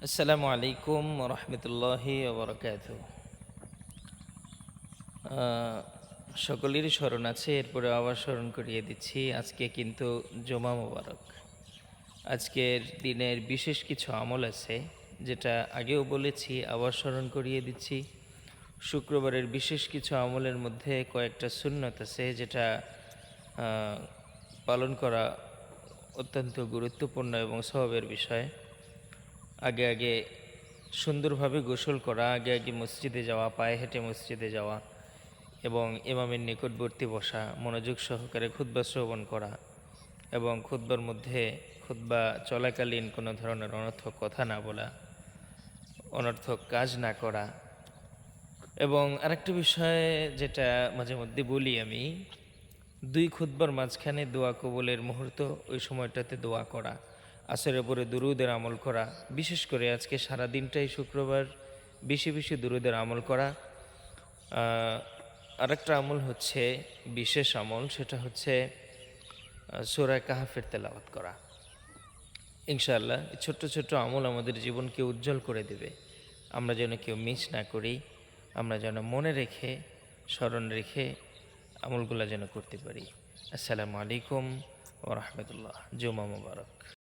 আসসালামু আলাইকুম রহমতুল্লাহি ওবরাকাতুহু। সকলেরই স্মরণ আছে, এরপরে আবার স্মরণ করিয়ে দিচ্ছি, আজকে কিন্তু জুমা মোবারক। আজকের দিনের বিশেষ কিছু আমল আছে, যেটা আগেও বলেছি, আবার স্মরণ করিয়ে দিচ্ছি। শুক্রবারের বিশেষ কিছু আমলের মধ্যে কয়েকটা সুন্নত আছে, যেটা আহ, পালন করা অত্যন্ত গুরুত্বপূর্ণ এবং সওয়াবের বিষয়। আগে আগে সুন্দরভাবে গোসল করা, আগে আগে মসজিদে যাওয়া, পায়ে হেঁটে মসজিদে যাওয়া এবং ইমামের নিকটবর্তী বসা, মনোযোগ সহকারে খুতবা শ্রবণ করা এবং খুতবার মধ্যে খুতবা চলাকালীন কোনো ধরনের অনর্থক কথা না বলা, অনর্থক কাজ না করা। এবং আরেকটা বিষয় যেটা মাঝে মধ্যে বলি আমি, দুই খুতবার মাঝখানে দোয়া কবুলের মুহূর্ত, ওই সময়টাতে দোয়া করা, আসরের পরে দুরুদের আমল করা, বিশেষ করে আজকে সারা দিনটাই শুক্রবার, বেশি বেশি দুরুদের আমল করা। আরেকটা আমল হচ্ছে বিশেষ আমল, সেটা হচ্ছে সূরা কাহফের তেলাওয়াত করা। ইনশাআল্লাহ এই ছোট্ট ছোট্ট আমল আমাদের জীবনকে উজ্জ্বল করে দেবে। আমরা যেন কেউ মিস না করি, আমরা যেন মনে রেখে, স্মরণ রেখে আমলগুলো যেন করতে পারি। আসসালামু আলাইকুম ওয়া রাহমাতুল্লাহ। জুমা মুবারক।